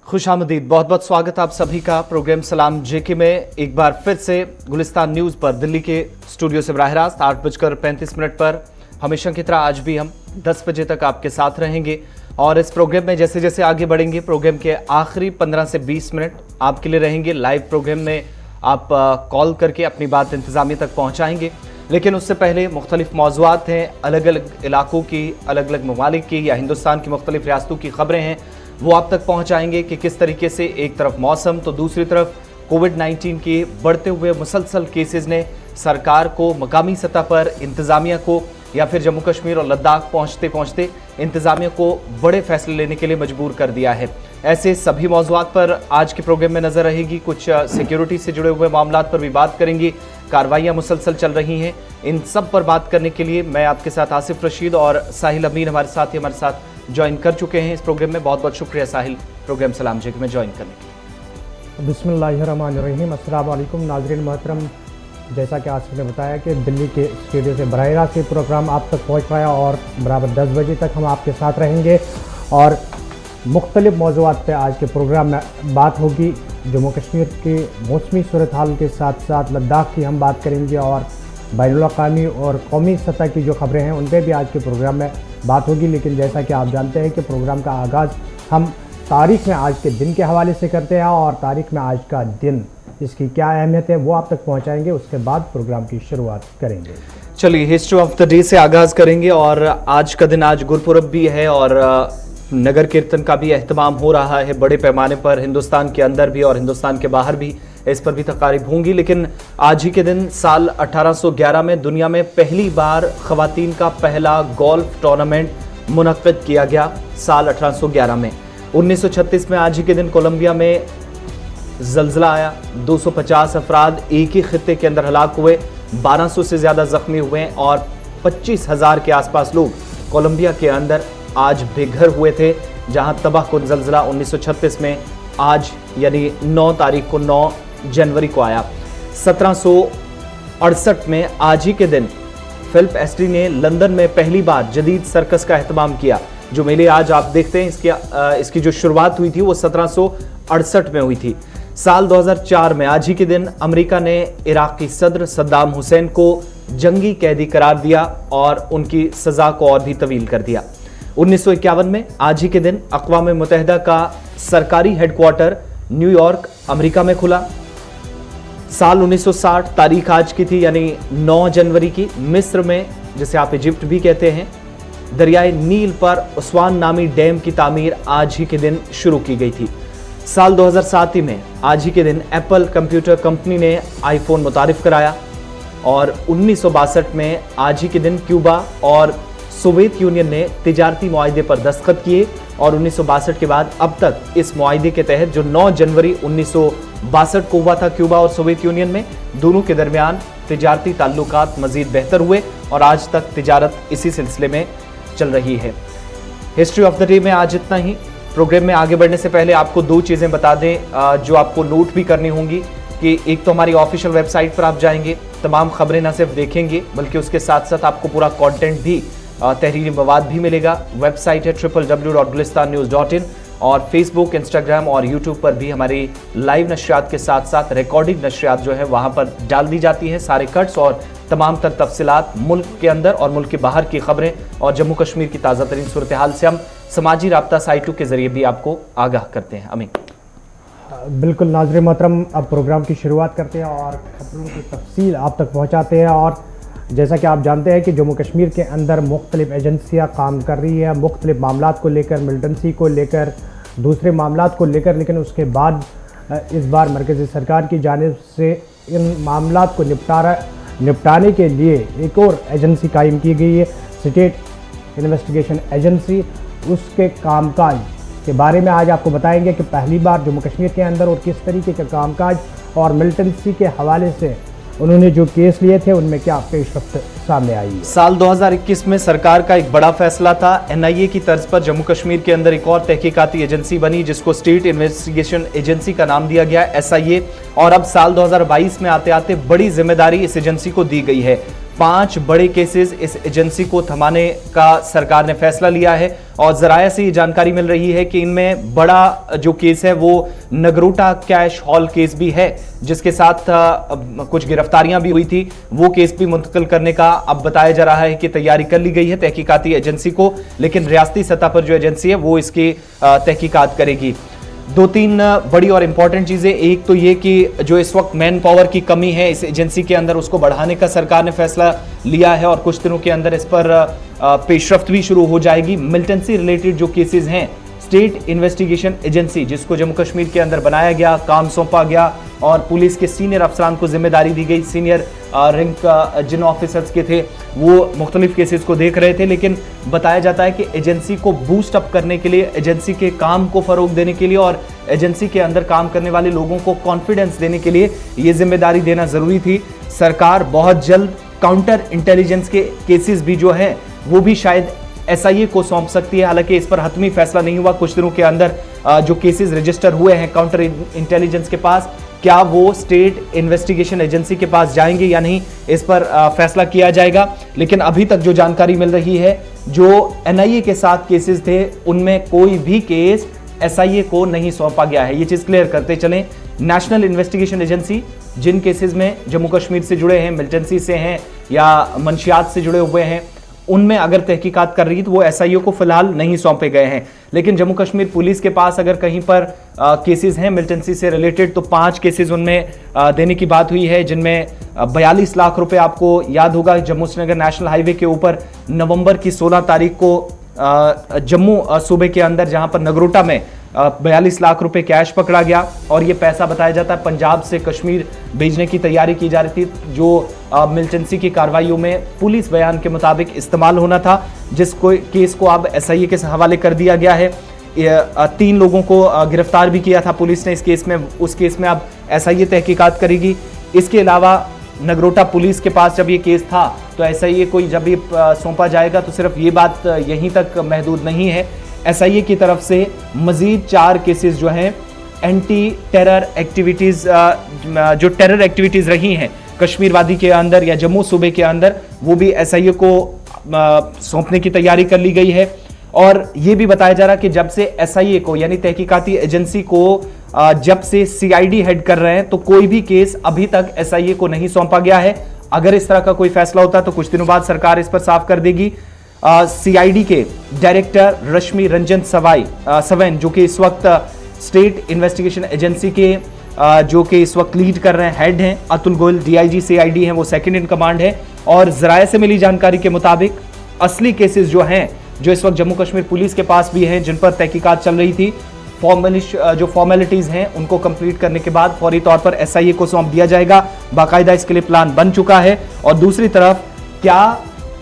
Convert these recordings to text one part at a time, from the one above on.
खुशामदीद, बहुत बहुत स्वागत आप सभी का प्रोग्राम सलाम जेके में एक बार फिर से गुलिस्तान न्यूज़ पर दिल्ली के स्टूडियो से बराह रास्त 8:35 पर हमेशा की तरह आज भी हम 10 बजे तक आपके साथ रहेंगे। और इस प्रोग्राम में जैसे जैसे आगे बढ़ेंगे, प्रोग्राम के आखिरी 15 से 20 मिनट आपके लिए रहेंगे। लाइव प्रोग्राम में आप कॉल करके अपनी बात इंतज़ामिया तक पहुँचाएँगे, लेकिन उससे पहले मुख्तलिफ मौज़ूआत हैं, अलग अलग इलाकों की, अलग अलग ममालिक की या हिंदुस्तान की मुख्तलिफ रियासतों की ख़बरें हैं, वो आप तक पहुंचाएंगे कि किस तरीके से एक तरफ मौसम तो दूसरी तरफ कोविड-19 के बढ़ते हुए मुसलसल केसेस ने सरकार को, मकामी सतह पर इंतज़ामिया को या फिर जम्मू कश्मीर और लद्दाख पहुंचते पहुंचते इंतज़ामिया को बड़े फैसले लेने के लिए मजबूर कर दिया है। ऐसे सभी मौज़ूआत पर आज के प्रोग्राम में नज़र रहेगी। कुछ सिक्योरिटी से जुड़े हुए मामलात पर भी बात करेंगे। कार्रवाइयाँ मुसलसल चल रही हैं, इन सब पर बात करने के लिए मैं आपके साथ आसिफ रशीद और साहिल अमीन हमारे साथ ज्वाइन कर चुके हैं इस प्रोग्राम में। बहुत बहुत शुक्रिया साहिल, प्रोग्राम सलाम जेके में ज्वाइन करने के लिए। बिस्मिल्लाहिर्रहमानिर्रहीम। अस्सलाम वालेकुम नाज़रीन मोहतरम, जैसा कि आसिफ ने बताया कि दिल्ली के स्टूडियो से बराह रास्त ये प्रोग्राम आप तक पहुंच पाया और बराबर 10 बजे तक हम आपके साथ रहेंगे और मुख्तलिफ मौज़ूआत पे आज के प्रोग्राम में बात होगी। जम्मू कश्मीर के मौसमी सूरत हाल के साथ साथ लद्दाख की हम बात करेंगे और बैनुल-अक़वामी और कौमी सतह की जो खबरें हैं उन पर भी आज के प्रोग्राम में बात होगी। लेकिन जैसा कि आप जानते हैं कि प्रोग्राम का आगाज़ हम तारीख़ में आज के दिन के हवाले से करते हैं और तारीख़ में आज का दिन, इसकी क्या अहमियत है वो आप तक पहुंचाएंगे, उसके बाद प्रोग्राम की शुरुआत करेंगे। चलिए, हिस्ट्री ऑफ द डे से आगाज़ करेंगे और आज का दिन, आज गुरपुरब भी है और नगर कीर्तन का भी एहतमाम हो रहा है बड़े पैमाने पर, हिंदुस्तान के अंदर भी और हिंदुस्तान के बाहर भी इस पर भी तकारीब होंगी। लेकिन आज ही के दिन साल 1811 में दुनिया में पहली बार ख़वातीन का पहला गोल्फ टूर्नामेंट मुनक्किद किया गया। साल 1811 में 1936 में आज ही के दिन कोलंबिया में ज़ल्ज़ला आया। 250 अफराद एक ही खित्ते के अंदर हलाक हुए, 1200 से ज़्यादा ज़ख्मी हुए और 25,000 के आसपास लोग कोलंबिया के अंदर आज बेघर हुए थे। जहां तबाहकुन ज़ल्ज़ला 1936 में आज यानी 9 तारीख को, 9 जनवरी को आया। 1768 में आज ही के दिन फिलिप एस्ट्री ने लंदन में पहली बार जदीद सर्कस का एहतमाम किया। जो मेले आज आप देखते हैं, इसकी जो शुरुआत हुई थी वो 1768 में हुई थी। साल 2004 में आज ही के दिन अमेरिका ने इराक़ी सदर सद्दाम हुसैन को जंगी कैदी करार दिया और उनकी सज़ा को और भी तवील कर दिया। 1951 में आज ही के दिन अक़वाम मुत्तहिदा का सरकारी हेडक्वार्टर न्यूयॉर्क अमेरिका में खुला। साल 1960 तारीख आज की थी यानी 9 जनवरी की, मिस्र में, जिसे आप इजिप्ट भी कहते हैं, दरियाए नील पर उस्वान नामी डैम की तामीर आज ही के दिन शुरू की गई थी। साल 2007 में आज ही के दिन एप्पल कंप्यूटर कंपनी ने आईफोन मुतारिफ कराया और 1962 में आज ही के दिन क्यूबा और सोवियत यूनियन ने तिजारती मुआहदे पर दस्तखत किए और 1962 के बाद अब तक इस मुआहदे के तहत जो 9 जनवरी 1962 को हुआ था क्यूबा और सोवियत यूनियन में, दोनों के दरमियान तिजारती ताल्लुकात मजीद बेहतर हुए और आज तक तिजारत इसी सिलसिले में चल रही है। हिस्ट्री ऑफ द डे में आज इतना ही। प्रोग्राम में आगे बढ़ने से पहले आपको 2 चीज़ें बता दें जो आपको नोट भी करनी होंगी कि एक तो हमारी ऑफिशियल वेबसाइट पर आप जाएंगे, तमाम खबरें न सिर्फ देखेंगे बल्कि उसके साथ साथ आपको पूरा कंटेंट भी, तहरीरी मवाद भी मिलेगा। वेबसाइट है www.gulistannews.in और फेसबुक, इंस्टाग्राम और यूट्यूब पर भी हमारी लाइव नशरियात के साथ साथ रिकॉर्डिंग नशरियात जो है वहाँ पर डाल दी जाती हैं। सारे कट्स और तमाम तर तफसीलात, मुल्क के अंदर और मुल्क के बाहर की खबरें और जम्मू कश्मीर की ताज़ा तरीन सूरत हाल से हम समाजी राब्ता साइटों के ज़रिए भी आपको आगाह करते हैं। अमीन। बिल्कुल नाज़रीन मोहतरम, अब प्रोग्राम की शुरुआत करते हैं और खबरों की तफसील आप तक पहुँचाते हैं। और जैसा कि आप जानते हैं कि जम्मू कश्मीर के अंदर मुख्तलिफ एजेंसियाँ काम कर रही है, मुख्तलिफ मामलात को लेकर, मिलिटेंसी को लेकर, दूसरे मामलात को लेकर। लेकिन उसके बाद इस बार मरकज़ी सरकार की जानिब से इन मामलात को निपटाने के लिए एक और एजेंसी कायम की गई है, स्टेट इन्वेस्टिगेशन एजेंसी। उसके कामकाज के बारे में आज आपको बताएंगे कि पहली बार जम्मू कश्मीर के अंदर और किस तरीके के कामकाज और मिलिटेंसी के हवाले से उन्होंने जो केस लिए थे उनमें क्या पेशरफ्त सामने आई है। साल 2021 में सरकार का एक बड़ा फैसला था। एनआईए की तर्ज पर जम्मू कश्मीर के अंदर एक और तहकीकाती एजेंसी बनी जिसको स्टेट इन्वेस्टिगेशन एजेंसी का नाम दिया गया, एसआईए। और अब साल 2022 में आते आते बड़ी जिम्मेदारी इस एजेंसी को दी गई है। 5 बड़े केसेस इस एजेंसी को थमाने का सरकार ने फैसला लिया है और जराया से ये जानकारी मिल रही है कि इनमें बड़ा जो केस है वो नगरोटा कैश हॉल केस भी है, जिसके साथ कुछ गिरफ्तारियां भी हुई थी। वो केस भी मुंतकिल करने का अब बताया जा रहा है कि तैयारी कर ली गई है तहकीकाती एजेंसी को, लेकिन रियासती सतह पर जो एजेंसी है वो इसकी तहकीकात करेगी। 2-3 बड़ी और इंपॉर्टेंट चीजें, एक तो ये कि जो इस वक्त मैन पावर की कमी है इस एजेंसी के अंदर उसको बढ़ाने का सरकार ने फैसला लिया है और कुछ दिनों के अंदर इस पर पेशरफ्त भी शुरू हो जाएगी। मिलिटेंसी रिलेटेड जो केसेस हैं, स्टेट इन्वेस्टिगेशन एजेंसी जिसको जम्मू कश्मीर के अंदर बनाया गया, काम सौंपा गया और पुलिस के सीनियर अफसरान को जिम्मेदारी दी गई। सीनियर रैंक जिन ऑफिसर्स के थे वो मुख्तलिफ केसेस को देख रहे थे, लेकिन बताया जाता है कि एजेंसी को बूस्ट अप करने के लिए, एजेंसी के काम को फरोग देने के लिए और एजेंसी के अंदर काम करने वाले लोगों को कॉन्फिडेंस देने के लिए ये जिम्मेदारी देना जरूरी थी। सरकार बहुत जल्द काउंटर इंटेलिजेंस के केसेस भी जो है वो भी शायद एसआईए को सौंप सकती है। हालांकि इस पर हतमी फैसला नहीं हुआ। कुछ दिनों के अंदर जो केसेस रजिस्टर हुए हैं काउंटर इंटेलिजेंस के पास, क्या वो स्टेट इन्वेस्टिगेशन एजेंसी के पास जाएंगे या नहीं, इस पर फैसला किया जाएगा। लेकिन अभी तक जो जानकारी मिल रही है, जो एनआईए के साथ केसेस थे उनमें कोई भी केस एसआईए को नहीं सौंपा गया है। ये चीज क्लियर करते चलें। नेशनल इन्वेस्टिगेशन एजेंसी जिन केसेस में जम्मू कश्मीर से जुड़े हैं, मिलिटेंसी से हैं या मंशियात से जुड़े हुए हैं, उनमें अगर तहकीकात कर रही है तो वो एसआईओ को फिलहाल नहीं सौंपे गए हैं। लेकिन जम्मू कश्मीर पुलिस के पास अगर कहीं पर केसेस हैं मिलिटेंसी से रिलेटेड तो 5 केसेस उनमें देने की बात हुई है, जिनमें 42 लाख रुपए, आपको याद होगा जम्मू श्रीनगर नेशनल हाईवे के ऊपर नवंबर की 16 तारीख को जम्मू सूबे के अंदर जहां पर नगरोटा में 42 लाख रुपए कैश पकड़ा गया और ये पैसा बताया जाता है पंजाब से कश्मीर भेजने की तैयारी की जा रही थी, जो मिलिटेंसी की कार्रवाइयों में पुलिस बयान के मुताबिक इस्तेमाल होना था, जिस केस को अब एसआईए के हवाले कर दिया गया है। 3 लोगों को गिरफ्तार भी किया था पुलिस ने इस केस में। उस केस में अब एसआईए तहकीकात करेगी। इसके अलावा नगरोटा पुलिस के पास जब ये केस था तो एसआईए को जब ये सौंपा जाएगा तो सिर्फ ये बात यहीं तक महदूद नहीं है। एसआईए की तरफ से मजीद 4 केसेस जो हैं एंटी टेरर एक्टिविटीज, जो टेरर एक्टिविटीज रही हैं कश्मीर वादी के अंदर या जम्मू सूबे के अंदर, वो भी एसआईए को सौंपने की तैयारी कर ली गई है। और ये भी बताया जा रहा है कि जब से एसआईए को यानी तहकीकाती एजेंसी को जब से सीआईडी हेड कर रहे हैं तो कोई भी केस अभी तक एसआईए को नहीं सौंपा गया है। अगर इस तरह का कोई फैसला होता तो कुछ दिनों बाद सरकार इस पर साफ कर देगी। सीआईडी के डायरेक्टर रश्मि रंजन सवैन जो कि इस वक्त स्टेट इन्वेस्टिगेशन एजेंसी के जो कि इस वक्त लीड कर रहे हैं, हेड हैं, अतुल गोयल डीआईजी सीआईडी हैं, वो सेकंड इन कमांड है। और जराये से मिली जानकारी के मुताबिक असली केसेस जो हैं, जो इस वक्त जम्मू कश्मीर पुलिस के पास भी हैं, जिन पर तहकीकात चल रही थी, जो फॉर्मेलिटीज हैं उनको कंप्लीट करने के बाद फौरी तौर पर एसआईए को सौंप दिया जाएगा। बाकायदा इसके लिए प्लान बन चुका है। और दूसरी तरफ क्या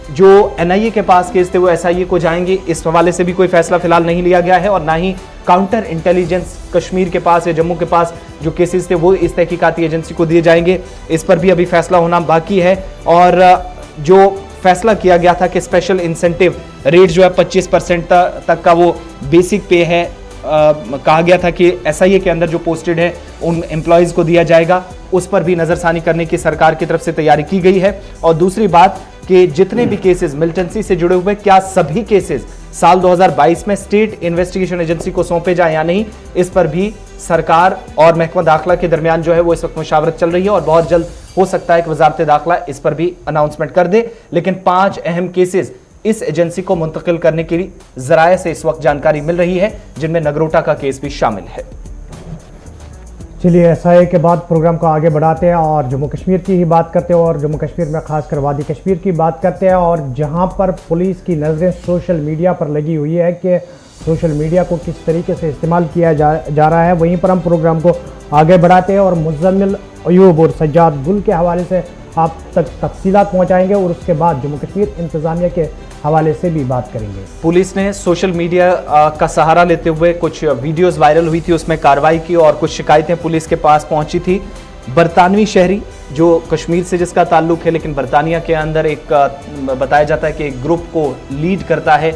जो एनआईए के पास केस थे वो एसआईए को जाएंगे, इस हवाले से भी कोई फैसला फिलहाल नहीं लिया गया है। और ना ही काउंटर इंटेलिजेंस कश्मीर के पास या जम्मू के पास जो केसेस थे वो इस तहकीकाती एजेंसी को दिए जाएंगे, इस पर भी अभी फैसला होना बाकी है। और जो फैसला किया गया था कि स्पेशल इंसेंटिव रेट जो है 25% तक का वो बेसिक पे है, कहा गया था कि एसआईए के अंदर जो पोस्टेड है उन एम्प्लॉयज को दिया जाएगा, उस पर भी नजरसानी करने की सरकार की तरफ से तैयारी की गई है। और दूसरी बात कि जितने भी केसेस मिलिटेंसी से जुड़े हुए, क्या सभी केसेस साल 2022 में स्टेट इन्वेस्टिगेशन एजेंसी को सौंपे जाए या नहीं, इस पर भी सरकार और महकमा दाखिला के दरमियान जो है वो इस वक्त मुशावरत चल रही है। और बहुत जल्द हो सकता है कि वजारत दाखिला इस पर भी अनाउंसमेंट कर दे। लेकिन 5 अहम केसेस इस एजेंसी को मुंतकिल करने के लिए जराये से इस वक्त जानकारी मिल रही है, जिनमें नगरोटा का केस भी शामिल है। चलिए एसआईए के बाद प्रोग्राम को आगे बढ़ाते हैं और जम्मू कश्मीर की ही बात करते हैं और जम्मू कश्मीर में खासकर वादी कश्मीर की बात करते हैं। और जहां पर पुलिस की नज़रें सोशल मीडिया पर लगी हुई है कि सोशल मीडिया को किस तरीके से इस्तेमाल किया जा रहा है, वहीं पर हम प्रोग्राम को आगे बढ़ाते हैं और मुज़म्मिल अयूब और सज्जाद गुल के हवाले से आप तक तफसीलात पहुँचाएँगे और उसके बाद जम्मू कश्मीर इंतज़ामिया के हवाले से भी बात करेंगे। पुलिस ने सोशल मीडिया का सहारा लेते हुए कुछ वीडियोस वायरल हुई थी, उसमें कार्रवाई की और कुछ शिकायतें पुलिस के पास पहुंची थी। बरतानवी शहरी जो कश्मीर से जिसका ताल्लुक है, लेकिन बरतानिया के अंदर एक बताया जाता है कि एक ग्रुप को लीड करता है,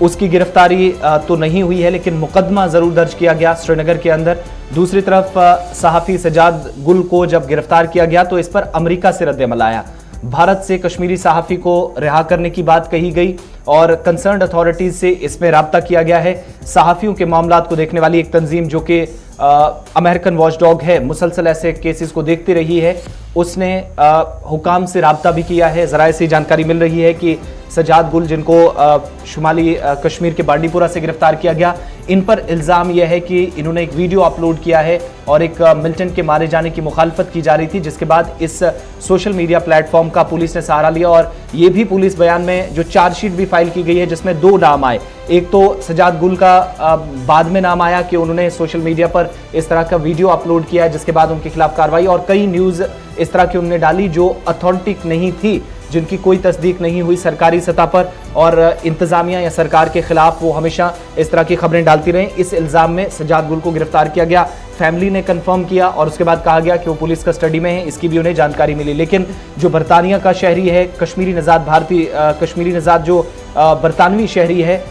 उसकी गिरफ्तारी तो नहीं हुई है, लेकिन मुकदमा जरूर दर्ज किया गया श्रीनगर के अंदर। दूसरी तरफ सहाफ़ी सजाद गुल को जब गिरफ्तार किया गया तो इस पर अमेरिका से रद्द-ए-अमल आया। भारत से कश्मीरी सहाफ़ी को रिहा करने की बात कही गई और कंसर्न्ड अथॉरिटीज से इसमें राब्ता किया गया है। सहाफ़ियों के मामलात को देखने वाली एक तंजीम जो कि अमेरिकन वॉचडॉग है, मुसलसल ऐसे केसेस को देखती रही है, उसने हुकाम से राब्ता भी किया है। ज़राए से जानकारी मिल रही है कि सजाद गुल, जिनको शुमाली कश्मीर के बांडीपुरा से गिरफ्तार किया गया, इन पर इल्ज़ाम यह है कि इन्होंने एक वीडियो अपलोड किया है और एक मिलिटेंट के मारे जाने की मुखालफत की जा रही थी, जिसके बाद इस सोशल मीडिया प्लेटफॉर्म का पुलिस ने सहारा लिया। और ये भी पुलिस बयान में जो चार्जशीट भी फाइल की गई है, जिसमें 2 नाम आए। एक तो सजाद गुल का बाद में नाम आया कि उन्होंने सोशल मीडिया पर इस तरह का वीडियो अपलोड किया है, जिसके बाद उनके खिलाफ कार्रवाई, और कई न्यूज़ इस तरह की उन्होंने डाली जो अथॉन्टिक नहीं थी, जिनकी कोई तस्दीक नहीं हुई सरकारी सतह पर, और इंतजामिया या सरकार के खिलाफ वो हमेशा इस तरह की खबरें डालती रहीं। इस इल्ज़ाम में सजाद गुल को गिरफ्तार किया गया, फैमिली ने कंफर्म किया और उसके बाद कहा गया कि वो पुलिस कस्टडी में है, इसकी भी उन्हें जानकारी मिली। लेकिन जो बरतानिया का शहरी है, कश्मीरी नजाद जो बरतानवी शहरी है,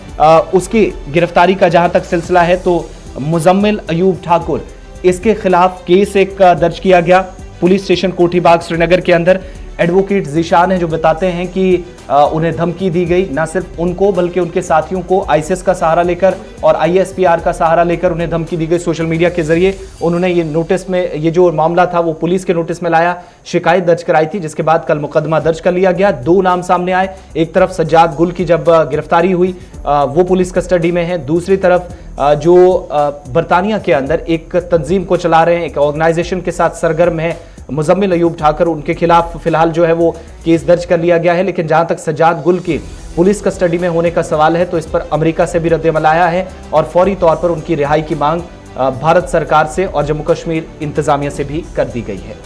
उसकी गिरफ्तारी का जहां तक सिलसिला है तो मुजम्मिल अयूब ठाकुर, इसके खिलाफ केस एक दर्ज किया गया पुलिस स्टेशन कोठीबाग श्रीनगर के अंदर। एडवोकेट जीशान है जो बताते हैं कि उन्हें धमकी दी गई, ना सिर्फ उनको बल्कि उनके साथियों को आईएसएस का सहारा लेकर और आईएसपीआर का सहारा लेकर उन्हें धमकी दी गई सोशल मीडिया के जरिए। उन्होंने ये नोटिस में, ये जो मामला था वो पुलिस के नोटिस में लाया, शिकायत दर्ज कराई थी, जिसके बाद कल मुकदमा दर्ज कर लिया गया। 2 नाम सामने आए, एक तरफ सज्जाद गुल की जब गिरफ्तारी हुई वो पुलिस कस्टडी में है, दूसरी तरफ जो बरतानिया के अंदर एक तंजीम को चला रहे हैं, एक ऑर्गेनाइजेशन के साथ सरगर्म है मुजम्मिल अयूब ठाकुर, उनके खिलाफ फिलहाल जो है वो केस दर्ज कर लिया गया है। लेकिन जहां तक सज्जाद गुल की पुलिस कस्टडी में होने का सवाल है तो इस पर अमेरिका से भी रद्द-ए-अमल आया है और फौरी तौर पर उनकी रिहाई की मांग भारत सरकार से और जम्मू कश्मीर इंतजामिया से भी कर दी गई है।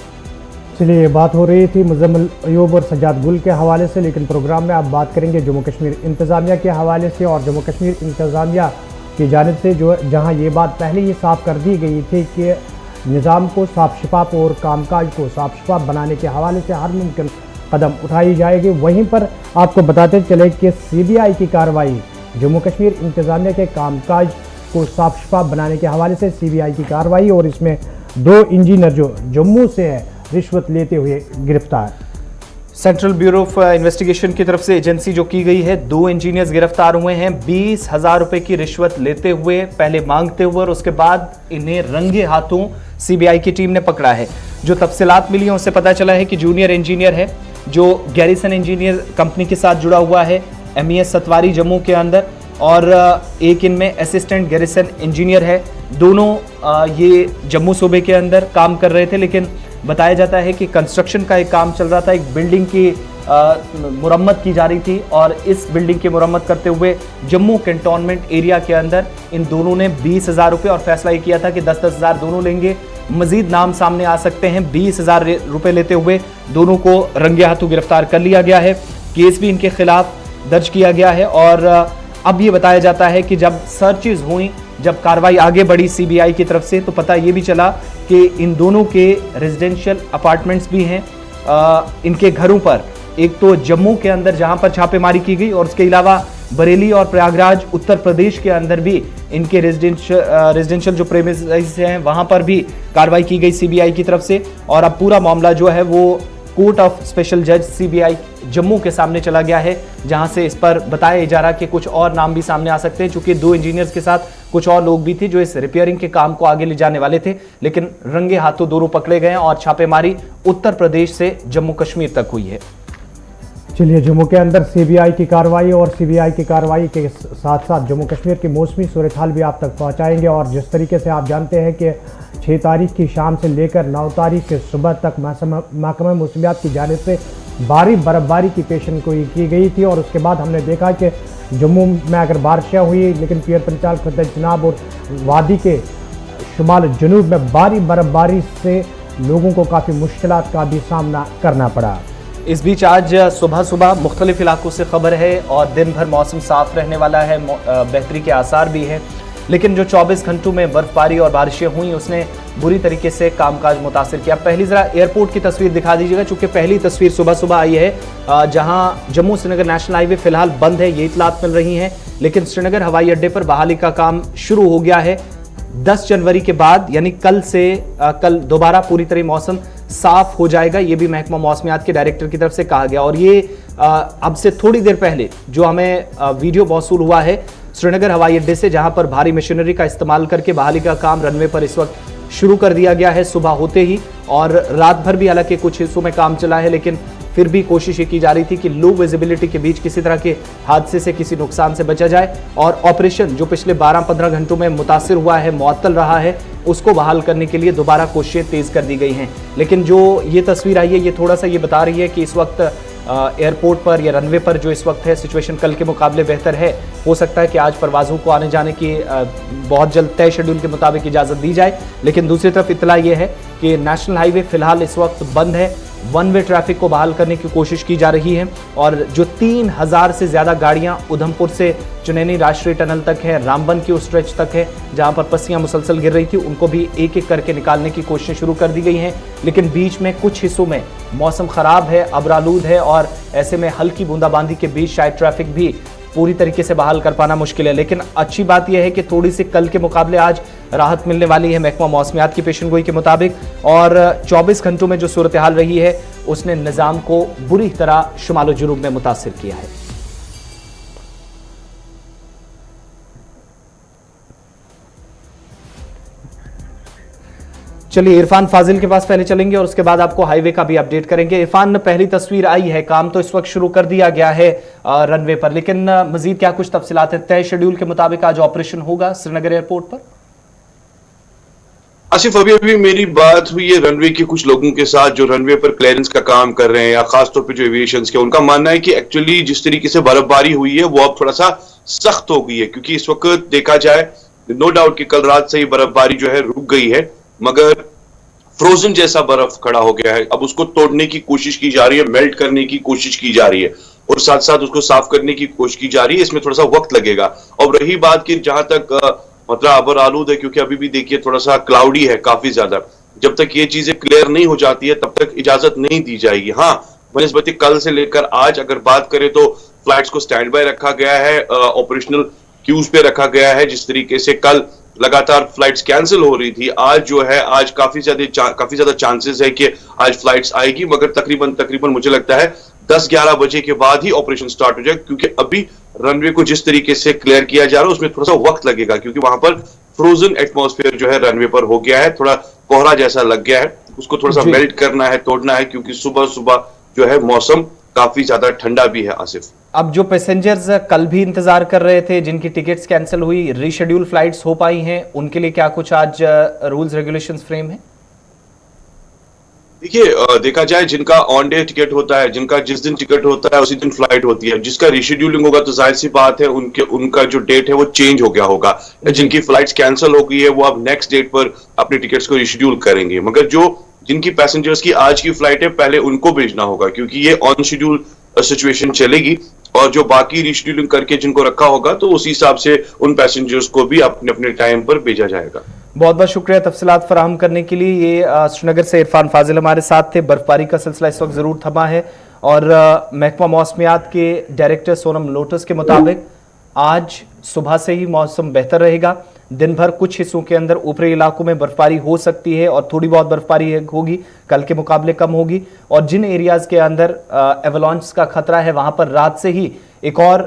चलिए, बात हो रही थी मुजम्मिल अयूब और सज्जाद गुल के हवाले से, लेकिन प्रोग्राम में आप बात करेंगे जम्मू कश्मीर इंतजामिया के हवाले से। और जम्मू कश्मीर इंतजामिया की जानिब से जो जहां ये बात पहले ही साफ कर दी गई थी कि निज़ाम को साफ शफाफ और कामकाज को साफ शफाफ बनाने के हवाले से हर मुमकिन कदम उठाई जाएगी। वहीं पर आपको बताते चले कि सीबीआई की कार्रवाई, जम्मू कश्मीर इंतजामिया के कामकाज को साफ शफाफ बनाने के हवाले से सीबीआई की कार्रवाई, और इसमें 2 इंजीनियर जो जम्मू से है रिश्वत लेते हुए गिरफ्तार। सेंट्रल ब्यूरो ऑफ इन्वेस्टिगेशन की तरफ से एजेंसी जो की गई है, 2 इंजीनियर्स गिरफ्तार हुए हैं 20,000 रुपए की रिश्वत लेते हुए, पहले मांगते हुए और उसके बाद इन्हें रंगे हाथों सीबीआई की टीम ने पकड़ा है। जो तफसीलात मिली हैं उससे पता चला है कि जूनियर इंजीनियर है जो गैरिसन इंजीनियर कंपनी के साथ जुड़ा हुआ है MES सतवारी जम्मू के अंदर, और एक इनमें असिस्टेंट गैरिसन इंजीनियर है। दोनों ये जम्मू सूबे के अंदर काम कर रहे थे, लेकिन बताया जाता है कि कंस्ट्रक्शन का एक काम चल रहा था, एक बिल्डिंग की मुरम्मत की जा रही थी और इस बिल्डिंग की मुरम्मत करते हुए जम्मू कैंटोनमेंट एरिया के अंदर इन दोनों ने 20,000 रुपये, और फैसला ये किया था कि 10-10 हज़ार दोनों लेंगे, मजीद नाम सामने आ सकते हैं। 20,000 रुपये लेते हुए दोनों को रंगे हाथों गिरफ्तार कर लिया गया है, केस भी इनके खिलाफ दर्ज किया गया है। और अब ये बताया जाता है कि जब सर्चेज हुई, जब कार्रवाई आगे बढ़ी सीबीआई की तरफ से, तो पता ये भी चला कि इन दोनों के रेजिडेंशियल अपार्टमेंट्स भी हैं इनके घरों पर, एक तो जम्मू के अंदर जहां पर छापेमारी की गई और उसके अलावा बरेली और प्रयागराज उत्तर प्रदेश के अंदर भी इनके रेजिडेंशियल जो प्रेमिसेस हैं वहां पर भी कार्रवाई की गई सीबीआई की तरफ से। और अब पूरा मामला जो है वो कोर्ट ऑफ स्पेशल जज सीबीआई जम्मू के सामने चला गया है, जहां से इस पर बताया जा रहा कि कुछ और नाम भी सामने आ सकते हैं, चूंकि 2 इंजीनियर्स के साथ कुछ और लोग भी थे जो इस रिपेयरिंग के काम को आगे ले जाने वाले थे, लेकिन रंगे हाथों दोनों पकड़े गए और छापेमारी उत्तर प्रदेश से जम्मू कश्मीर तक हुई है। चलिए, जम्मू के अंदर सीबीआई की कार्रवाई और सीबीआई की कार्रवाई के साथ साथ जम्मू कश्मीर की मौसमी सूरत हाल भी आप तक पहुंचाएंगे। और जिस तरीके से आप जानते हैं कि 6 तारीख की शाम से लेकर 9 तारीख के सुबह तक महकमा मौसमियात की जानिब से भारी बर्फबारी की पेशन गोई की गई थी, और उसके बाद हमने देखा कि जम्मू में अगर बारिशें हुई, लेकिन पीर पंचाल खुर्द जनाब और वादी के शुमाल जनूब में भारी बर्फबारी से लोगों को काफ़ी मुश्किलात का भी सामना करना पड़ा। इस बीच आज सुबह सुबह मुख्तलिफ इलाकों से खबर है और दिन भर मौसम साफ रहने वाला है, बेहतरी के आसार भी हैं, लेकिन जो 24 घंटों में बर्फबारी और बारिशें हुई उसने बुरी तरीके से कामकाज मुतासिर किया। पहली जरा एयरपोर्ट की तस्वीर दिखा दीजिएगा, चूंकि पहली तस्वीर सुबह सुबह आई है जहां जम्मू श्रीनगर नेशनल हाईवे फिलहाल बंद है, ये इतलात मिल रही हैं, लेकिन श्रीनगर हवाई अड्डे पर बहाली का काम शुरू हो गया है। 10 जनवरी के बाद यानी कल दोबारा पूरी तरह मौसम साफ हो जाएगा, ये भी महकमा मौसमियात के डायरेक्टर की तरफ से कहा गया। और ये अब से थोड़ी देर पहले जो हमें वीडियो मौसूल हुआ है श्रीनगर हवाई अड्डे से, जहां पर भारी मशीनरी का इस्तेमाल करके बहाली का काम रनवे पर इस वक्त शुरू कर दिया गया है सुबह होते ही, और रात भर भी हालांकि कुछ हिस्सों में काम चला है, लेकिन फिर भी कोशिश ये की जा रही थी कि लो विजिबिलिटी के बीच किसी तरह के हादसे से, किसी नुकसान से बचा जाए और ऑपरेशन जो पिछले 12-15 घंटों में मुतासिर हुआ है, मुअत्तल रहा है, उसको बहाल करने के लिए दोबारा कोशिशें तेज कर दी गई हैं। लेकिन जो ये तस्वीर आई है ये थोड़ा सा ये बता रही है कि इस वक्त एयरपोर्ट पर या रनवे पर जो इस वक्त है सिचुएशन कल के मुकाबले बेहतर है। हो सकता है कि आज परवाज़ों को आने जाने की बहुत जल्द तय शेड्यूल के मुताबिक इजाज़त दी जाए, लेकिन दूसरी तरफ इतला ये है कि नेशनल हाईवे फिलहाल इस वक्त बंद है। वन वे ट्रैफिक को बहाल करने की कोशिश की जा रही है और जो 3000 से ज़्यादा गाड़ियां उधमपुर से चुनैनी राष्ट्रीय टनल तक है, रामबन की उस स्ट्रेच तक है जहां पर पस्सियां मुसलसल गिर रही थी, उनको भी एक एक करके निकालने की कोशिशें शुरू कर दी गई हैं। लेकिन बीच में कुछ हिस्सों में मौसम खराब है, अबरालूद है और ऐसे में हल्की बूंदाबांदी के बीच शायद ट्रैफिक भी पूरी तरीके से बहाल कर पाना मुश्किल है। लेकिन अच्छी बात यह है कि थोड़ी सी कल के मुकाबले आज राहत मिलने वाली है महकमा मौसमियात की पेशनगोई के मुताबिक, और 24 घंटों में जो सूरत हाल रही है उसने निज़ाम को बुरी तरह शुमालो जुनूब में मुतासिर किया है। चलिए इरफान फाजिल के पास पहले चलेंगे और उसके बाद आपको हाईवे का भी अपडेट करेंगे। इरफान, पहली तस्वीर आई है, काम तो इस वक्त शुरू कर दिया गया है रनवे पर, लेकिन मजीद क्या कुछ तफसीलात है? तय शेड्यूल के मुताबिक आज ऑपरेशन होगा श्रीनगर एयरपोर्ट पर? आसिफ, अभी मेरी बात हुई है रनवे के कुछ लोगों के साथ जो रनवे पर क्लियरेंस का काम कर रहे हैं या खासतौर पर जो एविएशन के, उनका मानना है कि एक्चुअली जिस तरीके से बर्फबारी हुई है वो अब थोड़ा सा सख्त हो गई है, क्योंकि इस वक्त देखा जाए नो डाउट कि कल रात से ही बर्फबारी जो है रुक गई है, मगर फ्रोजन जैसा बर्फ खड़ा हो गया है। अब उसको तोड़ने की कोशिश की जा रही है, मेल्ट करने की कोशिश की जा रही है और साथ साथ उसको साफ करने की कोशिश की जा रही है। इसमें थोड़ा सा वक्त लगेगा। और रही बात की जहां तक मतलब अबर आलूद है, क्योंकि अभी भी देखिए थोड़ा सा क्लाउडी है काफी ज्यादा, जब तक ये चीजें क्लियर नहीं हो जाती है तब तक इजाजत नहीं दी जाएगी। हाँ, बनिस्बत कल से लेकर आज अगर बात करें तो फ्लाइट्स को स्टैंड बाय रखा गया है, ऑपरेशनल क्यूज पे रखा गया है। जिस तरीके से कल लगातार फ्लाइट्स कैंसिल हो रही थी, आज जो है आज काफी ज्यादा चांसेस है कि आज फ्लाइट्स आएगी, मगर तकरीबन मुझे लगता है 10-11 बजे के बाद ही ऑपरेशन स्टार्ट हो जाए, क्योंकि अभी रनवे को जिस तरीके से क्लियर किया जा रहा है उसमें थोड़ा सा वक्त लगेगा, क्योंकि वहां पर फ्रोजन एटमॉस्फेयर जो है रनवे पर हो गया है, थोड़ा कोहरा जैसा लग गया है, उसको थोड़ा सा मेल्ट करना है, तोड़ना है, क्योंकि सुबह सुबह जो है मौसम काफी ज्यादा ठंडा भी है। आसिफ, अब जो पैसेंजर्स कल भी इंतजार कर रहे थे, जिनकी टिकट्स कैंसिल हुई, रीशेड्यूल फ्लाइट्स हो पाई हैं, उनके लिए क्या कुछ आज रूल्स रेगुलेशंस फ्रेम है? देखिए, देखा जाए जिनका ऑन डे टिकट होता है, जिनका जिस दिन टिकट होता है उसी दिन फ्लाइट होती है, जिसका रीशेड्यूलिंग होगा तो जाहिर सी बात है उनका जो डेट है वो चेंज हो गया होगा। जिनकी फ्लाइट्स कैंसिल हो गई है वो अब नेक्स्ट डेट पर अपने टिकट्स को रीशेड्यूल करेंगे, मगर जिनकी पैसेंजर्स की आज की फ्लाइट है पहले उनको भेजना होगा, क्योंकि ये ऑन शेड्यूल सिचुएशन चलेगी, और जो बाकी रीशेड्यूलिंग करके जिनको रखा होगा तो उसी हिसाब से उन पैसेंजर्स को भी अपने अपने टाइम पर भेजा जाएगा। बहुत बहुत शुक्रिया तफसीलात फराहम करने के लिए। ये श्रीनगर से इरफान फाजिल हमारे साथ थे। बर्फबारी का सिलसिला इस वक्त जरूर थमा है और महकमा मौसमियात के डायरेक्टर सोनम लोटस के मुताबिक आज सुबह से ही मौसम बेहतर रहेगा। दिन भर कुछ हिस्सों के अंदर ऊपरी इलाकों में बर्फबारी हो सकती है और थोड़ी बहुत बर्फबारी होगी, कल के मुकाबले कम होगी, और जिन एरियाज के अंदर एवलांच का खतरा है वहां पर रात से ही एक और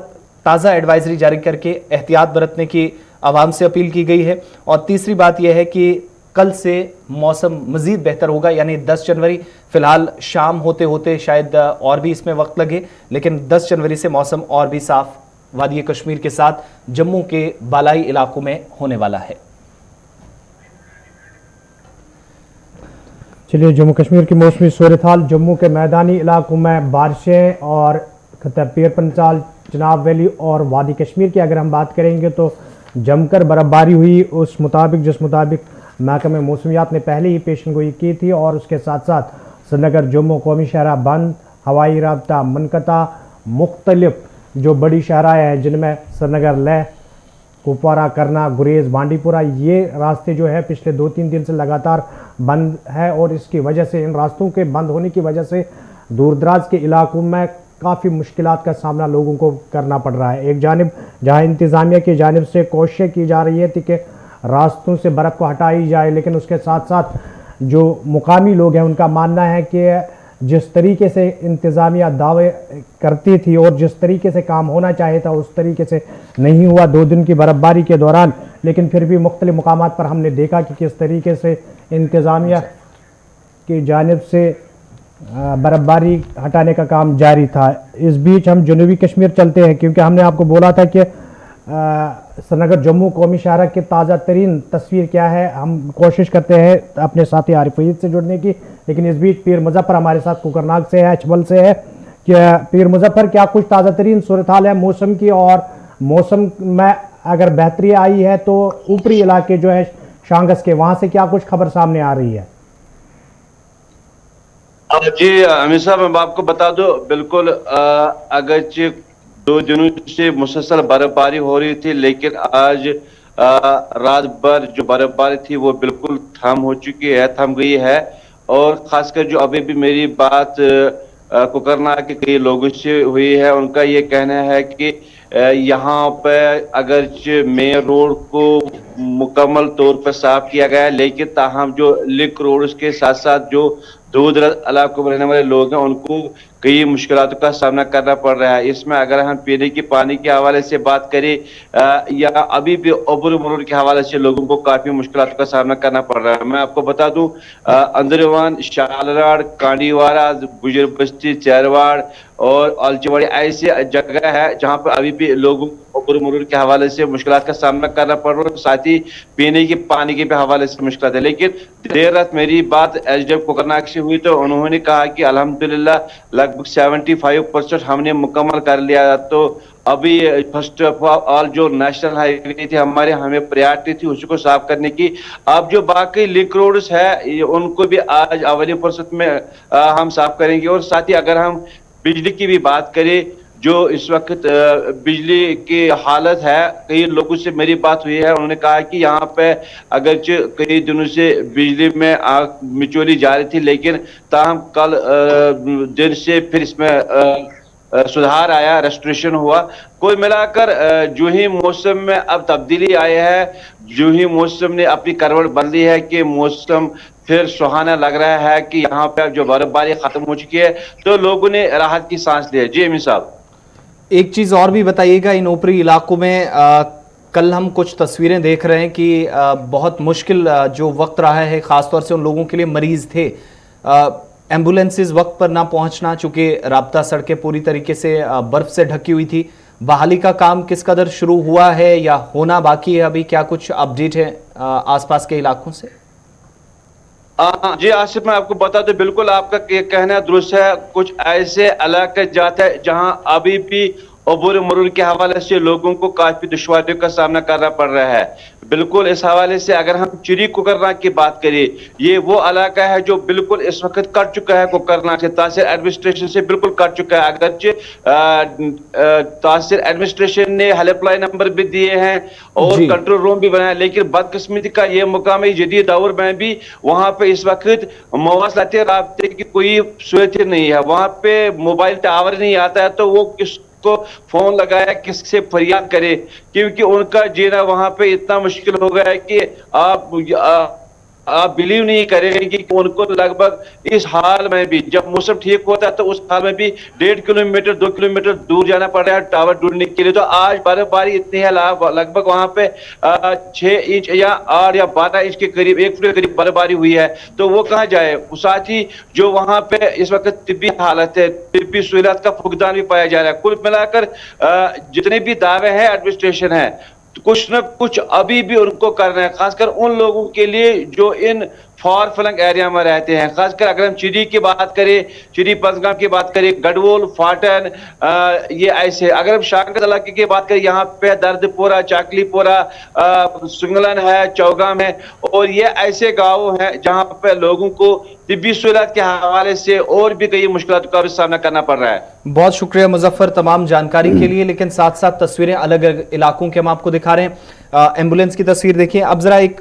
ताज़ा एडवाइजरी जारी करके एहतियात बरतने की आवाम से अपील की गई है। और तीसरी बात यह है कि कल से मौसम मजीद बेहतर होगा, यानी 10 जनवरी फिलहाल शाम होते होते शायद और भी इसमें वक्त लगे, लेकिन 10 जनवरी से मौसम और भी साफ वादी कश्मीर के साथ जम्मू के बालाई इलाकों में होने वाला है। चलिए, जम्मू कश्मीर की मौसमी सूरत हाल, जम्मू के मैदानी इलाकों में बारिशें और पीर पंचाल, चिनाब वैली और वादी कश्मीर की अगर हम बात करेंगे तो जमकर बर्फबारी हुई। जिस मुताबिक महकमे मौसमियात ने पहले ही पेशनगोई की थी, और उसके साथ साथ श्रीनगर जम्मू कौमी शहरा बंद, हवाई राब्ता मुनक़ता, मुख्तलिफ जो बड़ी शहराएँ हैं जिनमें श्रीनगर लेह कुपवारा, करना, गुरेज, बांडीपुरा, ये रास्ते जो है पिछले 2-3 दिन से लगातार बंद है और इसकी वजह से, इन रास्तों के बंद होने की वजह से दूरदराज के इलाकों में काफ़ी मुश्किलात का सामना लोगों को करना पड़ रहा है। एक जानिब जहां इंतज़ामिया की जानिब से कोशिशें की जा रही है कि रास्तों से बर्फ़ को हटाई जाए, लेकिन उसके साथ साथ जो मुकामी लोग हैं उनका मानना है कि जिस तरीके से इंतज़ामिया दावे करती थी और जिस तरीके से काम होना चाहिए था उस तरीके से नहीं हुआ 2 दिन की बर्फ़बारी के दौरान। लेकिन फिर भी मुख्तलिफ मुकामात पर हमने देखा कि किस तरीके से इंतज़ामिया की जानिब से बर्फ़बारी हटाने का काम जारी था। इस बीच हम जनूबी कश्मीर चलते हैं, क्योंकि हमने आपको बोला था कि श्रीनगर जम्मू कौमी शहर की ताज़ा तरीन तस्वीर क्या है। हम कोशिश करते हैं अपने साथी आरिफ वहीद से जुड़ने की, लेकिन इस बीच पीर मुजफ्फर हमारे साथ कुकरनाग से है, छबल से है। कि पीर मुजफ्फर, क्या कुछ ताज़ा तरीन सूरत हाल है मौसम की, और मौसम में अगर बेहतरी आई है तो ऊपरी इलाके जो है शांगस के, वहाँ से क्या कुछ खबर सामने आ रही है? जी अमीर साहब, मैं आपको बता दूं, बिल्कुल अगरचे 2 दिनों से मुसलसल बर्फबारी हो रही थी, लेकिन आज रात भर जो बर्फबारी थी वो बिल्कुल थम गई है। और खासकर जो अभी भी मेरी बात कुकरनाग के कई लोगों से हुई है, उनका ये कहना है कि यहाँ पर अगरचे मेन रोड को मुकम्मल तौर पर साफ किया गया है, लेकिन ताहम जो लिंक रोड के साथ साथ जो दूर दराज इलाकों में रहने वाले लोग हैं उनको कई मुश्किलातों का सामना करना पड़ रहा है। इसमें अगर हम पीने के पानी के हवाले से बात करें या अभी भी अबूर मरूर के हवाले से लोगों को काफी मुश्किलातों का सामना करना पड़ रहा है। मैं आपको बता दूं, अंदरवान, शालराड़, कांडीवारा, गुजर बस्ती, चेरवाड़ और अलचवाड़ी ऐसे जगह है जहां पर अभी भी लोगों को अबूर मरूर के हवाले से मुश्किलात का सामना करना पड़ रहा है, साथ ही पीने के पानी के भी हवाले से मुश्किलात है। लेकिन देर रात मेरी बात एसडीएम कुकरनाग से हुई तो उन्होंने कहा कि अल्हम्दुलिल्लाह लगभग 75% हमने मुकम्मल कर लिया। तो अभी फर्स्ट ऑफ ऑल जो नेशनल हाईवे थी हमारे, हमें प्रायोरिटी थी उसको साफ करने की। अब जो बाकी लिंक रोड्स है उनको भी आज अवली फुर्सत में हम साफ करेंगे। और साथ ही अगर हम बिजली की भी बात करें, जो इस वक्त बिजली की हालत है, कई लोगों से मेरी बात हुई है, उन्होंने कहा कि यहाँ पे अगरचे कई दिनों से बिजली में आग मिचौली जारी थी, लेकिन ताहम कल दिन से फिर इसमें सुधार आया, रेस्टोरेशन हुआ। कुल मिलाकर जो ही मौसम में अब तब्दीली आई है, जो ही मौसम ने अपनी करवट बदली है कि मौसम फिर सुहाना लग रहा है कि यहाँ पे अब जो बर्फबारी खत्म हो चुकी है तो लोगों ने राहत की सांस ली है। जी अमीर साहब, एक चीज और भी बताइएगा, इन ऊपरी इलाकों में कल हम कुछ तस्वीरें देख रहे हैं कि बहुत मुश्किल जो वक्त रहा है खासतौर से उन लोगों के लिए, मरीज थे, एम्बुलेंसेज वक्त पर ना पहुंचना, चूंकि राब्ता सड़कें पूरी तरीके से बर्फ से ढकी हुई थी। बहाली का काम किस कदर शुरू हुआ है या होना बाकी है अभी? क्या कुछ अपडेट है आसपास के इलाकों से? जी आसिफ, मैं आपको बता दूं, बिल्कुल आपका कहना दुरुस्त है। कुछ ऐसे इलाके जाते हैं जहां अभी भी अबूर मरूर के हवाले से लोगों को काफी दुश्वारियों का सामना करना पड़ रहा है। बिल्कुल इस हवाले से अगर हम चिरी कुकरनाग की बात करें, ये वो इलाका है जो बिल्कुल इस वक्त कट चुका है कुकरनाग से, तहसील एडमिनिस्ट्रेशन से बिल्कुल कट चुका है। अगरचे तहसील एडमिनिस्ट्रेशन ने हेल्पलाइन नंबर भी दिए हैं और कंट्रोल रूम भी बनाया, लेकिन बदकिस्मती का ये मुकाम है जदीद दौर में भी वहां पे इस वक्त मवासलाती राब्ते की कोई सूरत नहीं है। वहां पे मोबाइल टावर नहीं आता है, तो वो को फोन लगाया किससे फरियाद करे, क्योंकि उनका जीना वहां पे इतना मुश्किल हो गया है कि आप बिलीव नहीं करेंगे कि उनको लगभग इस हाल में भी, जब मौसम ठीक होता है तो उस हाल में भी 1.5 किलोमीटर 2 किलोमीटर दूर जाना पड़ रहा है टावर ढूंढने के लिए। तो आज बर्फबारी इतनी है, लगभग वहां पे 6 इंच या 8 या 12 इंच के करीब, 1 फुट के करीब बर्फबारी हुई है, तो वो कहाँ जाए। साथ ही जो वहां पे इस वक्त तिब्बी हालत है, तिब्बी सहूलियत का फुकदान भी पाया जा रहा है। कुल मिलाकर जितने भी दावे हैं एडमिनिस्ट्रेशन है, कुछ न कुछ अभी भी उनको करना है, खासकर उन लोगों के लिए जो इन फॉर फ्लंग एरिया में रहते हैं। खासकर अगर हम चिरी की बात करें, चिरी पंजगाम की बात करें, गढ़वोल, फाटन, ये ऐसे। अगर हम शांगत इलाके की बात करें, यहाँ पे दर्दपुरा, चाकलीपुरा, सुंगलन है, चौगाम है, और ये ऐसे गाँव हैं जहाँ पे लोगों को तिब्बी सहूलत के हवाले से और भी कई मुश्किलात का भी सामना करना पड़ रहा है। बहुत शुक्रिया मुजफ्फर तमाम जानकारी के लिए। लेकिन साथ साथ तस्वीरें अलग अलग इलाकों के हम आपको दिखा रहे हैं। एम्बुलेंस की तस्वीर देखिए। अब जरा एक